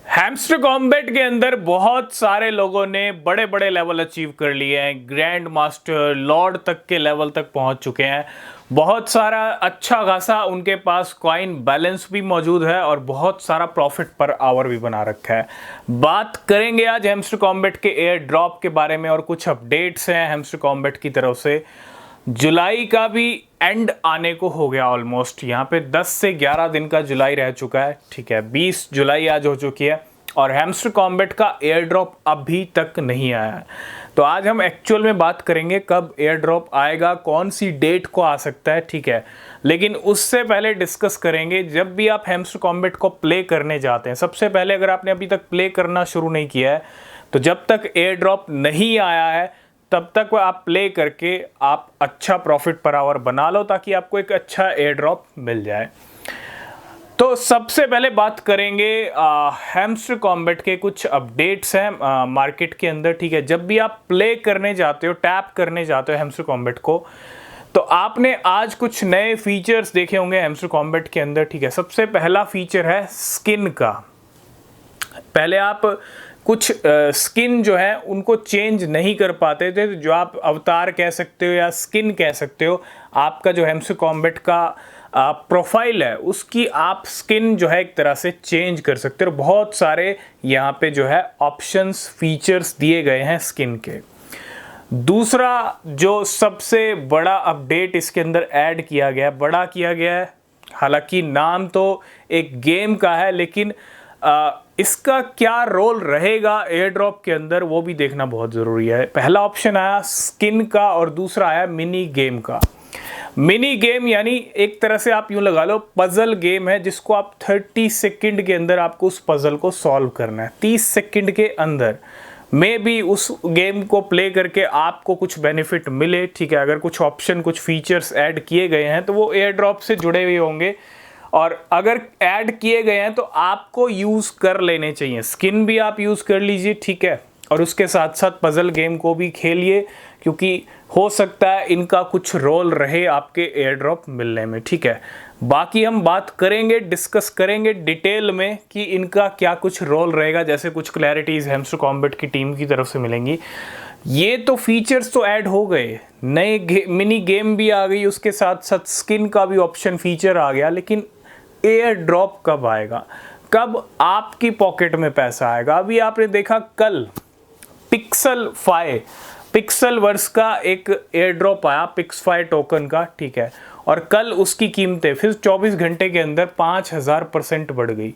Hamster combat के अंदर बहुत सारे लोगों ने बड़े बड़े लेवल अचीव कर लिए हैं। ग्रैंड मास्टर लॉर्ड तक के लेवल तक पहुंच चुके हैं। बहुत सारा अच्छा खासा उनके पास कॉइन बैलेंस भी मौजूद है और बहुत सारा प्रॉफिट पर आवर भी बना रखा है। बात करेंगे आज हैमस्टर कॉम्बैट के एयर ड्रॉप के बारे में और कुछ अपडेट्स हैं हैमस्टर कॉम्बैट की तरफ से। जुलाई का भी एंड आने को हो गया ऑलमोस्ट। यहाँ पे 10 से 11 दिन का जुलाई रह चुका है। ठीक है, 20 जुलाई आज हो चुकी है और हैमस्टर कॉम्बैट का एयर ड्रॉप अभी तक नहीं आया है। तो आज हम एक्चुअल में बात करेंगे कब एयर ड्रॉप आएगा, कौन सी डेट को आ सकता है। ठीक है, लेकिन उससे पहले डिस्कस करेंगे, जब भी आप हैमस्टर कॉम्बैट को प्ले करने जाते हैं, सबसे पहले अगर आपने अभी तक प्ले करना शुरू नहीं किया है तो जब तक एयर ड्रॉप नहीं आया है तब तक आप प्ले करके आप अच्छा प्रॉफिट पर आवर बना लो ताकि आपको एक अच्छा एयर ड्रॉप मिल जाए। तो सबसे पहले बात करेंगे हैमस्टर कॉम्बैट के कुछ अपडेट्स हैं मार्केट के अंदर। ठीक है, जब भी आप प्ले करने जाते हो, टैप करने जाते हो हैमस्टर कॉम्बैट को, तो आपने आज कुछ नए फीचर्स देखे होंगे हैमस्टर कॉम्बैट के अंदर। ठीक है, सबसे पहला फीचर है स्किन का। पहले आप कुछ स्किन जो है उनको चेंज नहीं कर पाते थे, जो आप अवतार कह सकते हो या स्किन कह सकते हो। आपका जो हैमस्टर कॉम्बैट का प्रोफाइल है उसकी आप स्किन जो है एक तरह से चेंज कर सकते हो। बहुत सारे यहाँ पे जो है ऑप्शंस फीचर्स दिए गए हैं स्किन के। दूसरा जो सबसे बड़ा अपडेट इसके अंदर ऐड किया गया, बड़ा किया गया है, हालांकि नाम तो एक गेम का है लेकिन इसका क्या रोल रहेगा एयर ड्रॉप के अंदर वो भी देखना बहुत ज़रूरी है। पहला ऑप्शन आया स्किन का और दूसरा आया मिनी गेम का। मिनी गेम यानी एक तरह से आप यूँ लगा लो पजल गेम है जिसको आप 30 सेकंड के अंदर आपको उस पजल को सॉल्व करना है। 30 सेकंड के अंदर में भी उस गेम को प्ले करके आपको कुछ बेनिफिट मिले। ठीक है, अगर कुछ ऑप्शन कुछ फीचर्स ऐड किए गए हैं तो वो एयर ड्रॉप से जुड़े हुए होंगे और अगर ऐड किए गए हैं तो आपको यूज़ कर लेने चाहिए। स्किन भी आप यूज़ कर लीजिए, ठीक है, और उसके साथ साथ पजल गेम को भी खेलिए क्योंकि हो सकता है इनका कुछ रोल रहे आपके एयर ड्रॉप मिलने में। ठीक है, बाकी हम बात करेंगे, डिस्कस करेंगे डिटेल में कि इनका क्या कुछ रोल रहेगा, जैसे कुछ क्लैरिटीज़ हैमस्टर कॉम्बैट की टीम की तरफ से मिलेंगी। ये तो फीचर्स तो ऐड हो गए, नए मिनी गेम भी आ गई, उसके साथ साथ स्किन का भी ऑप्शन फीचर आ गया, लेकिन एयर ड्रॉप कब आएगा, कब आपकी पॉकेट में पैसा आएगा। अभी आपने देखा कल पिक्सल वर्स का एक एयर ड्रॉप आया पिक्सफाई टोकन का। ठीक है, और कल उसकी कीमतें फिर 24 घंटे के अंदर 5000% बढ़ गई।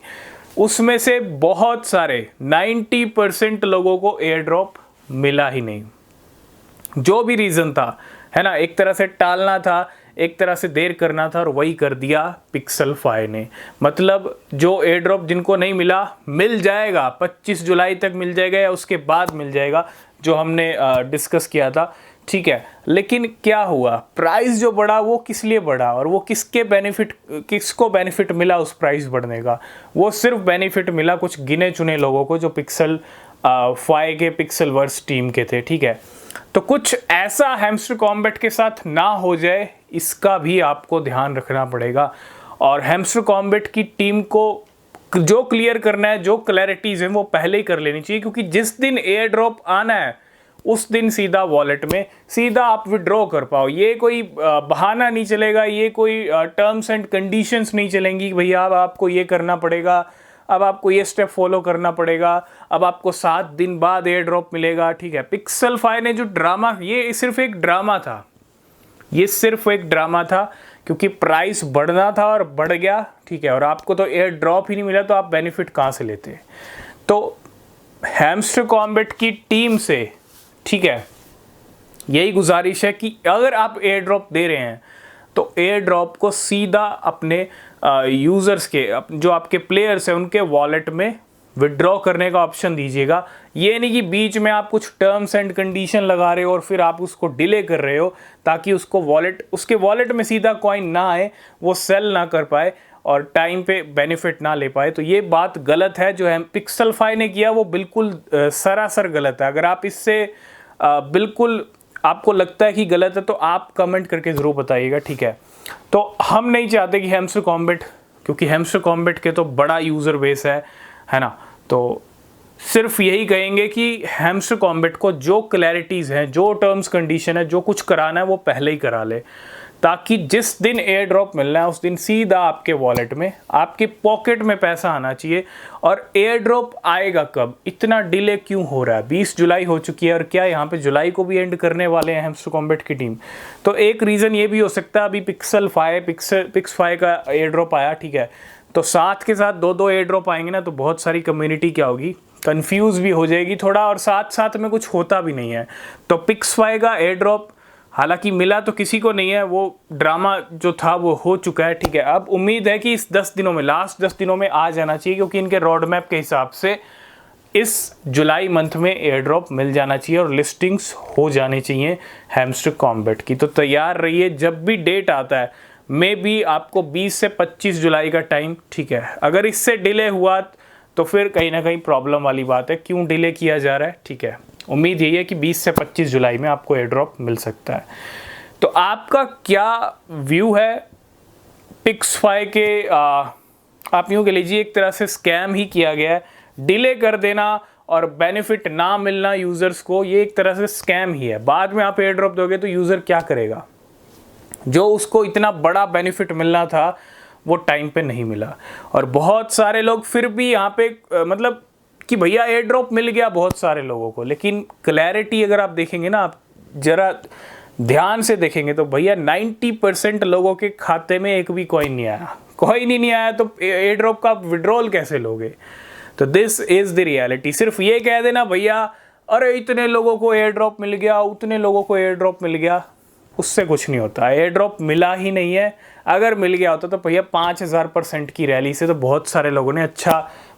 उसमें से बहुत सारे 90% लोगों को एयर ड्रॉप मिला ही नहीं। जो भी रीज़न था, है ना, एक तरह से टालना था, एक तरह से देर करना था और वही कर दिया पिक्सलफाई ने। मतलब जो एयर ड्रॉप जिनको नहीं मिला मिल जाएगा, 25 जुलाई तक मिल जाएगा या उसके बाद मिल जाएगा, जो हमने डिस्कस किया था। ठीक है, लेकिन क्या हुआ, प्राइस जो बढ़ा वो किस लिए बढ़ा और वो किसको बेनिफिट मिला उस प्राइस बढ़ने का? वो सिर्फ बेनिफिट मिला कुछ गिने चुने लोगों को जो पिक्सलफाई के पिक्सलवर्स टीम के थे। ठीक है, तो कुछ ऐसा हैमस्टर कॉम्बैट के साथ ना हो जाए इसका भी आपको ध्यान रखना पड़ेगा। और हैमस्टर कॉम्बैट की टीम को जो क्लियर करना है, जो क्लैरिटीज़ हैं वो पहले ही कर लेनी चाहिए, क्योंकि जिस दिन एयर ड्रॉप आना है उस दिन सीधा वॉलेट में सीधा आप विड्रॉ कर पाओ। ये कोई बहाना नहीं चलेगा, ये कोई टर्म्स एंड कंडीशंस नहीं चलेंगी कि भैया अब आपको ये करना पड़ेगा, अब आपको ये स्टेप फॉलो करना पड़ेगा, अब आपको 7 दिन बाद एयर ड्रॉप मिलेगा। ठीक है, पिक्सलफाई ने जो ड्रामा, ये सिर्फ एक ड्रामा था, ये सिर्फ एक ड्रामा था क्योंकि प्राइस बढ़ना था और बढ़ गया। ठीक है, और आपको तो एयर ड्रॉप ही नहीं मिला तो आप बेनिफिट कहाँ से लेते? तो हैमस्टर कॉम्बैट की टीम से, ठीक है, यही गुजारिश है कि अगर आप एयर ड्रॉप दे रहे हैं तो एयर ड्रॉप को सीधा अपने यूज़र्स के, जो आपके प्लेयर्स हैं उनके वॉलेट में विड्रॉ करने का ऑप्शन दीजिएगा। ये नहीं कि बीच में आप कुछ टर्म्स एंड कंडीशन लगा रहे हो और फिर आप उसको डिले कर रहे हो ताकि उसके वॉलेट में सीधा कॉइन ना आए, वो सेल ना कर पाए और टाइम पे बेनिफिट ना ले पाए। तो ये बात गलत है जो है पिक्सलफाई ने किया, वो बिल्कुल सरासर गलत है। अगर आप इससे बिल्कुल आपको लगता है कि गलत है तो आप कमेंट करके ज़रूर बताइएगा। ठीक है, तो हम नहीं चाहते कि हैमस्टर कॉम्बैट, क्योंकि हैमस्टर कॉम्बैट के तो बड़ा यूज़र बेस है ना, तो सिर्फ यही कहेंगे कि हैमस्टर कॉम्बैट को जो क्लैरिटीज़ हैं, जो टर्म्स कंडीशन है, जो कुछ कराना है वो पहले ही करा ले, ताकि जिस दिन एयर ड्रॉप मिलना है उस दिन सीधा आपके वॉलेट में, आपके पॉकेट में पैसा आना चाहिए। और एयर ड्रॉप आएगा कब, इतना डिले क्यों हो रहा है? 20 जुलाई हो चुकी है और क्या यहाँ पे जुलाई को भी एंड करने वाले हैं हैमस्टर कॉम्बैट की टीम? तो एक रीज़न ये भी हो सकता है, अभी पिक्स 5 का एयर ड्रॉप आया, ठीक है, तो साथ के साथ 2-2 एयर ड्रॉप आएंगे ना, तो बहुत सारी कम्युनिटी क्या होगी, कंफ्यूज भी हो जाएगी थोड़ा, और साथ साथ में कुछ होता भी नहीं है। तो पिक्स 5 का एयर ड्रॉप हालांकि मिला तो किसी को नहीं है, वो ड्रामा जो था वो हो चुका है, ठीक है। अब उम्मीद है कि इस 10 दिनों में, लास्ट 10 दिनों में आ जाना चाहिए, क्योंकि इनके रोड मैप के हिसाब से इस जुलाई मंथ में एयर ड्रॉप मिल जाना चाहिए और लिस्टिंग्स हो जानी चाहिए हैमस्टर कॉम्बैट की। तो तैयार रहिए, जब भी डेट आता है मे बी आपको 20 से 25 जुलाई का टाइम, ठीक है। अगर इससे डिले हुआ तो फिर कहीं ना कहीं प्रॉब्लम वाली बात है, क्यों डिले किया जा रहा है, ठीक है। उम्मीद यही है कि 20 से 25 जुलाई में आपको एयर ड्रॉप मिल सकता है। तो आपका क्या व्यू है पिक्स 5 के? आप यूँ कह लीजिए एक तरह से स्कैम ही किया गया है, डिले कर देना और बेनिफिट ना मिलना यूज़र्स को, ये एक तरह से स्कैम ही है। बाद में आप एयर ड्रॉप दोगे तो यूज़र क्या करेगा? जो उसको इतना बड़ा बेनिफिट मिलना था वो टाइम पे नहीं मिला। और बहुत सारे लोग फिर भी यहाँ पे मतलब कि भैया एयर ड्रॉप मिल गया बहुत सारे लोगों को, लेकिन क्लैरिटी अगर आप देखेंगे ना, आप जरा ध्यान से देखेंगे तो भैया 90% लोगों के खाते में एक भी कॉइन नहीं आया। कॉइन ही नहीं आया तो एयर ड्रॉप का आप विड्रॉल कैसे लोगे? तो दिस इज़ द रियलिटी। सिर्फ ये कह देना भैया अरे इतने लोगों को एयर ड्रॉप मिल गया, उतने लोगों को एयर ड्रॉप मिल गया, उससे कुछ नहीं होता। एयर ड्रॉप मिला ही नहीं है। अगर मिल गया होता तो भैया 5000% की रैली से तो बहुत सारे लोगों ने अच्छा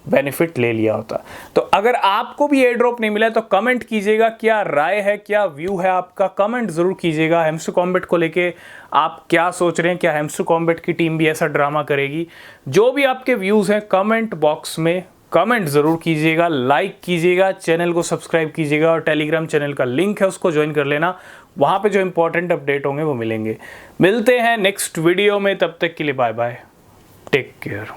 बेनिफिट ले लिया होता। तो अगर आपको भी एयर ड्रॉप नहीं मिला है तो कमेंट कीजिएगा, क्या राय है, क्या व्यू है आपका, कमेंट ज़रूर कीजिएगा। हैमस्टर कॉम्बैट को लेके आप क्या सोच रहे हैं? क्या हैमस्टर कॉम्बैट की टीम भी ऐसा ड्रामा करेगी? जो भी आपके व्यूज़ हैं कमेंट बॉक्स में कमेंट ज़रूर कीजिएगा, लाइक कीजिएगा, चैनल को सब्सक्राइब कीजिएगा और टेलीग्राम चैनल का लिंक है उसको ज्वाइन कर लेना। वहाँ पे जो इंपॉर्टेंट अपडेट होंगे वो मिलेंगे। मिलते हैं नेक्स्ट वीडियो में, तब तक के लिए बाय बाय, टेक केयर।